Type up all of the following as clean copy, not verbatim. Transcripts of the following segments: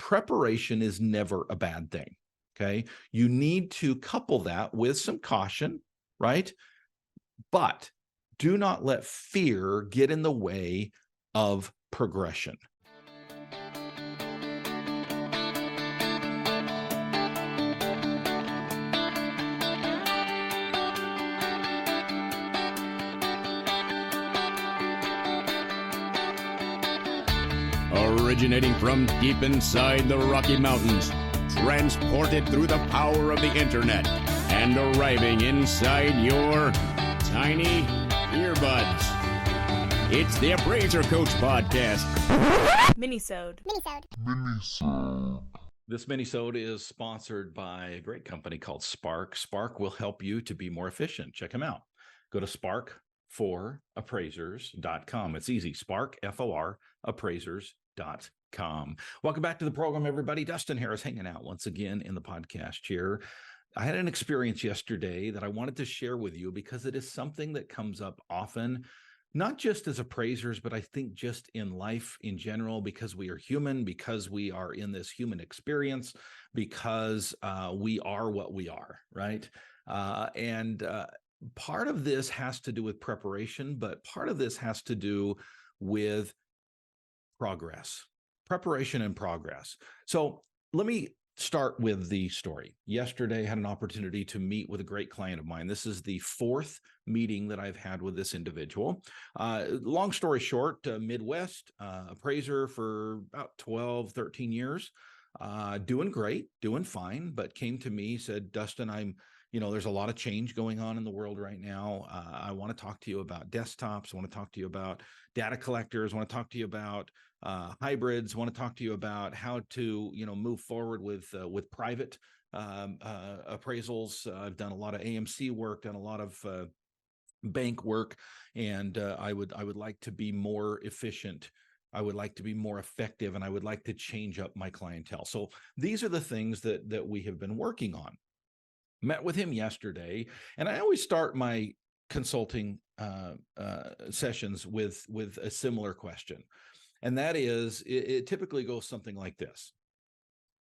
preparation is never a bad thing. Okay. You need to couple that with some caution, right? But do not let fear get in the way of progression. Originating from deep inside the Rocky Mountains, transported through the power of the internet, and arriving inside your tiny earbuds. It's the Appraiser Coach Podcast. Minisode. This minisode is sponsored by a great company called Spark. Spark will help you to be more efficient. Check them out. Go to spark4appraisers.com. It's easy. Spark, F-O-R, appraisers.com. Welcome back to the program, everybody. Dustin Harris hanging out once again in the podcast chair. I had an experience yesterday that I wanted to share with you because it is something that comes up often, not just as appraisers, but I think just in life in general, because we are human, because we are in this human experience, because we are what we are, right? Part of this has to do with preparation, but part of this has to do with progress, preparation and progress. So let me start with the story. Yesterday, I had an opportunity to meet with a great client of mine. This is the fourth meeting that I've had with this individual. Long story short, Midwest appraiser for about 12, 13 years, doing great, doing fine, but came to me, said, Dustin, there's a lot of change going on in the world right now. I want to talk to you about desktops. I want to talk to you about data collectors. I want to talk to you about hybrids. I want to talk to you about how to, move forward with private appraisals. I've done a lot of AMC work, done a lot of bank work, and I would like to be more efficient. I would like to be more effective, and I would like to change up my clientele. So these are the things that we have been working on. Met with him yesterday, and I always start my consulting sessions with a similar question, and that is, it typically goes something like this.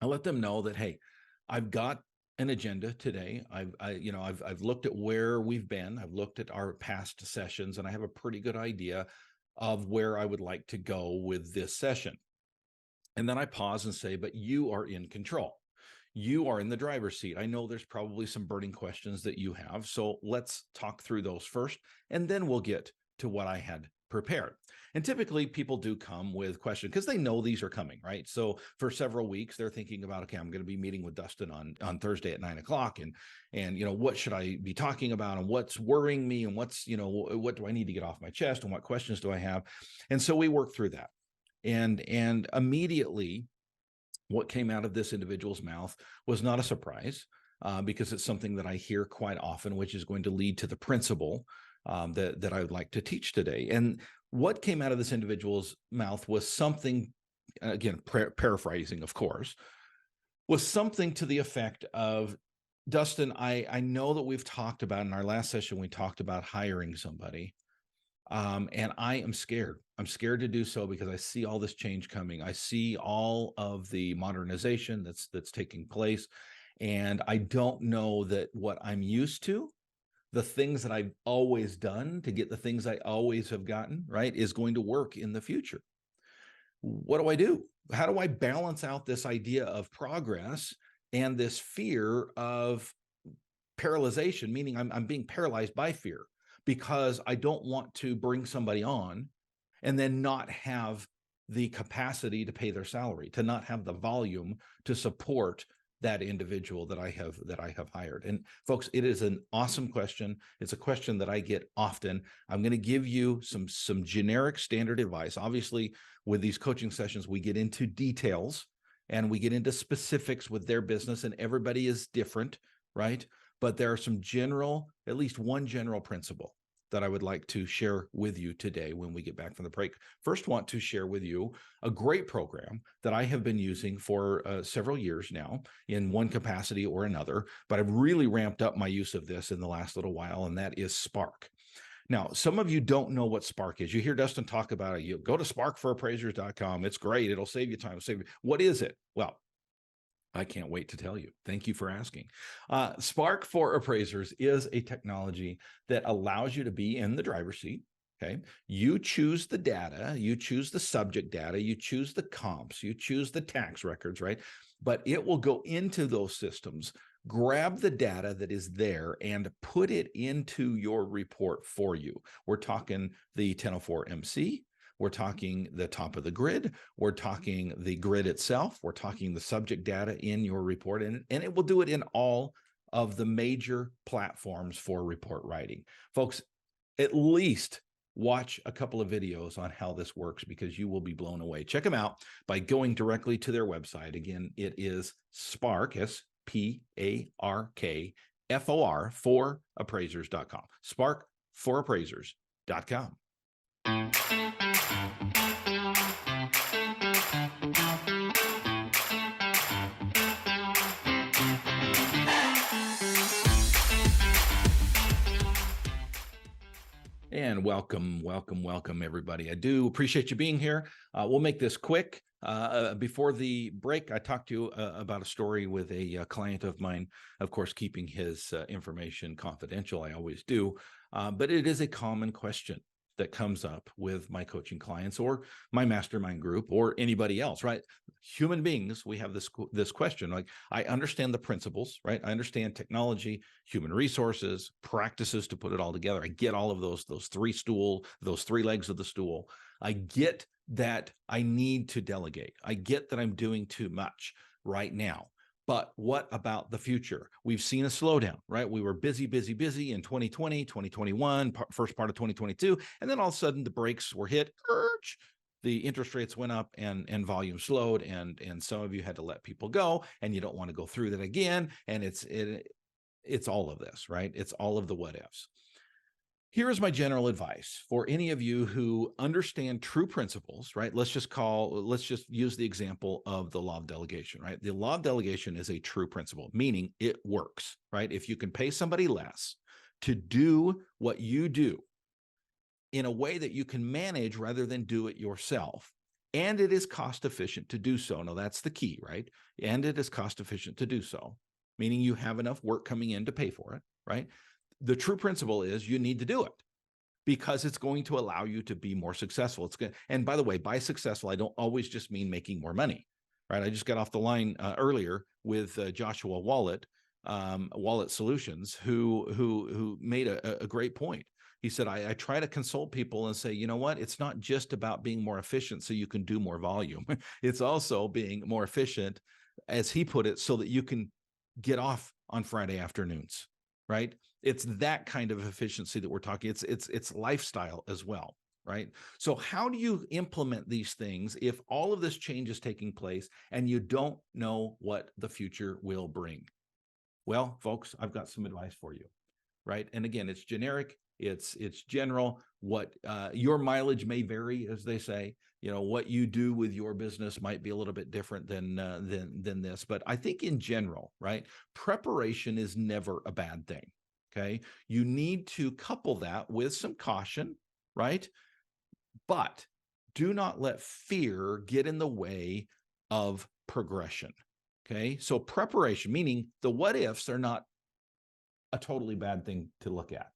I let them know that, hey, I've got an agenda today. I've looked at where we've been. I've looked at our past sessions, and I have a pretty good idea of where I would like to go with this session. And then I pause and say, but you are in control. You are in the driver's seat. I know there's probably some burning questions that you have. So let's talk through those first, and then we'll get to what I had prepared. And typically people do come with questions because they know these are coming, right? So for several weeks, they're thinking about, okay, I'm going to be meeting with Dustin on Thursday at 9:00. And what should I be talking about, and what's worrying me, and what do I need to get off my chest, and what questions do I have? And so we work through that. And immediately, what came out of this individual's mouth was not a surprise, because it's something that I hear quite often, which is going to lead to the principle that I would like to teach today. And what came out of this individual's mouth was something, again, paraphrasing, of course, was something to the effect of, Dustin, I know that we've talked about, in our last session, we talked about hiring somebody. And I am scared. I'm scared to do so because I see all this change coming. I see all of the modernization that's taking place. And I don't know that what I'm used to, the things that I've always done to get the things I always have gotten, right, is going to work in the future. What do I do? How do I balance out this idea of progress and this fear of paralyzation, meaning I'm being paralyzed by fear, because I don't want to bring somebody on and then not have the capacity to pay their salary, to not have the volume to support that individual that I have hired. And folks, it is an awesome question. It's a question that I get often. I'm going to give you some generic standard advice. Obviously, with these coaching sessions, we get into details and we get into specifics with their business, and everybody is different, right? But there are some at least one general principle that I would like to share with you today when we get back from the break. First, want to share with you a great program that I have been using for several years now in one capacity or another, but I've really ramped up my use of this in the last little while, and that is Spark. Now, some of you don't know what Spark is. You hear Dustin talk about it. You go to sparkforappraisers.com. It's great. It'll save you time. It'll save you. What is it? Well, I can't wait to tell you. Thank you for asking. Spark for Appraisers is a technology that allows you to be in the driver's seat. Okay. You choose the data, you choose the subject data, you choose the comps, you choose the tax records, right? But it will go into those systems, grab the data that is there and put it into your report for you. We're talking the 1004 MC. We're talking the top of the grid. We're talking the grid itself. We're talking the subject data in your report, and it will do it in all of the major platforms for report writing. Folks, at least watch a couple of videos on how this works because you will be blown away. Check them out by going directly to their website. Again, it is Spark, SPARKFOR, for appraisers.com. Sparkforappraisers.com. And welcome, everybody. I do appreciate you being here. We'll make this quick. Before the break, I talked to you about a story with a client of mine, of course, keeping his information confidential. I always do. But it is a common question that comes up with my coaching clients or my mastermind group or anybody else, right? Human beings, we have this question. Like, I understand the principles, right? I understand technology, human resources, practices to put it all together. I get all of those three legs of the stool. I get that I need to delegate. I get that I'm doing too much right now. But what about the future? We've seen a slowdown, right? We were busy in 2020, 2021, first part of 2022. And then all of a sudden the brakes were hit. The interest rates went up and volume slowed. And some of you had to let people go and you don't want to go through that again. And it's all of this, right? It's all of the what ifs. Here is my general advice for any of you who understand true principles, right? Let's just use the example of the law of delegation, right? The law of delegation is a true principle, meaning it works, right? If you can pay somebody less to do what you do in a way that you can manage rather than do it yourself, and it is cost efficient to do so. Now that's the key, right? And it is cost efficient to do so, meaning you have enough work coming in to pay for it, right? The true principle is you need to do it because it's going to allow you to be more successful. And by the way, by successful, I don't always just mean making more money, right? I just got off the line earlier with Joshua Wallet Solutions, who made a great point. He said, I try to consult people and say, you know what? It's not just about being more efficient so you can do more volume. It's also being more efficient, as he put it, so that you can get off on Friday afternoons, right? It's that kind of efficiency that we're talking. It's lifestyle as well, right? So how do you implement these things if all of this change is taking place and you don't know what the future will bring? Well, folks, I've got some advice for you, right? And again, it's generic, it's general. What your mileage may vary, as they say. You know, what you do with your business might be a little bit different than this. But I think in general, right, preparation is never a bad thing. Okay, you need to couple that with some caution, right? But do not let fear get in the way of progression. Okay, so preparation, meaning the what ifs, are not a totally bad thing to look at.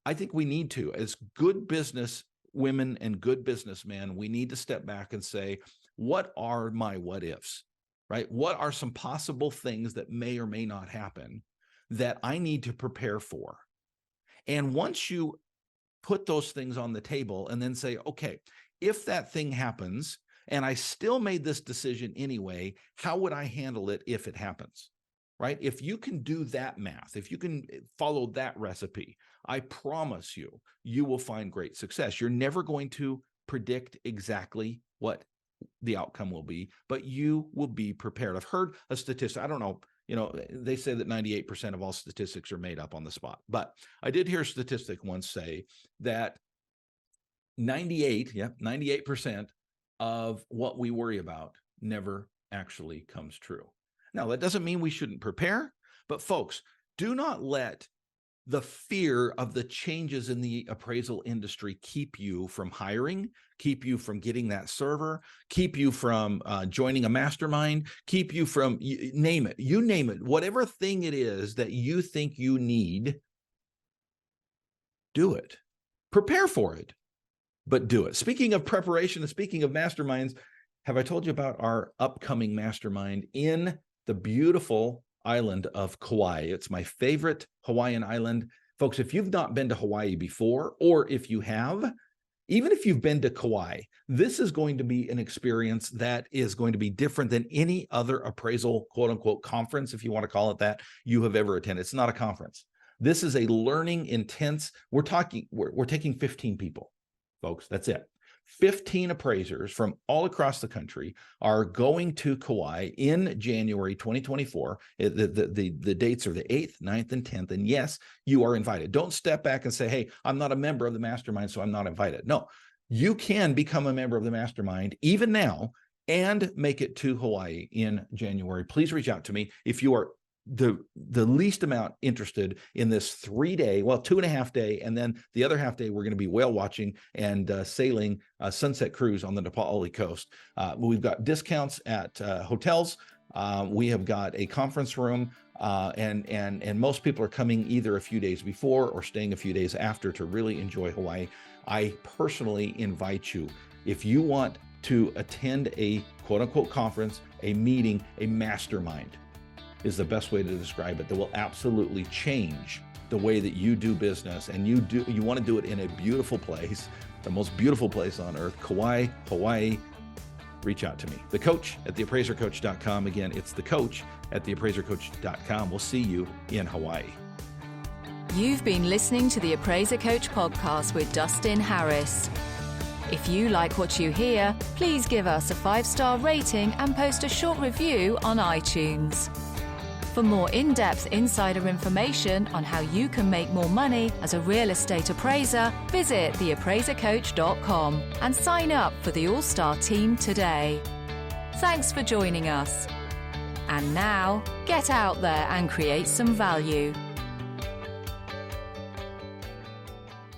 I think we need to, as good business women and good businessmen, we need to step back and say, what are my what ifs, right? What are some possible things that may or may not happen that I need to prepare for? And once you put those things on the table and then say, okay, if that thing happens and I still made this decision anyway, how would I handle it if it happens, right? If you can do that math, if you can follow that recipe, I promise you, you will find great success. You're never going to predict exactly what the outcome will be, but you will be prepared. I've heard a statistic, I don't know, you know, they say that 98% of all statistics are made up on the spot. But I did hear a statistic once say that 98% of what we worry about never actually comes true. Now, that doesn't mean we shouldn't prepare, but folks, do not let the fear of the changes in the appraisal industry keep you from hiring, keep you from getting that server, keep you from joining a mastermind, keep you from, you name it, whatever thing it is that you think you need, do it. Prepare for it, but do it. Speaking of preparation and speaking of masterminds, have I told you about our upcoming mastermind in the beautiful island of Kauai? It's my favorite Hawaiian island. Folks, if you've not been to Hawaii before, or if you have, even if you've been to Kauai, this is going to be an experience that is going to be different than any other appraisal, quote unquote, conference, if you want to call it that, you have ever attended. It's not a conference. This is a learning intense. We're taking 15 people, folks. That's it. 15 appraisers from all across the country are going to Kauai in January 2024. The dates are the 8th, 9th, and 10th. And yes, you are invited. Don't step back and say, hey, I'm not a member of the mastermind, so I'm not invited. No, you can become a member of the mastermind even now and make it to Hawaii in January. Please reach out to me if you are the least amount interested in this 3-day, well, 2.5 day, and then the other half day, we're going to be whale watching and sailing a sunset cruise on the Nepali coast. We've got discounts at hotels. We have got a conference room, and most people are coming either a few days before or staying a few days after to really enjoy Hawaii. I personally invite you, if you want to attend a quote unquote conference, a meeting, a mastermind, is the best way to describe it, that will absolutely change the way that you do business. And you want to do it in a beautiful place, the most beautiful place on earth, Kauai, Hawaii. Reach out to me. The coach at theappraisercoach.com. Again, it's the coach at theappraisercoach.com. We'll see you in Hawaii. You've been listening to the Appraiser Coach podcast with Dustin Harris. If you like what you hear, please give us a 5-star rating and post a short review on iTunes. For more in-depth insider information on how you can make more money as a real estate appraiser, visit theappraisercoach.com and sign up for the All-Star team today. Thanks for joining us. And now, get out there and create some value.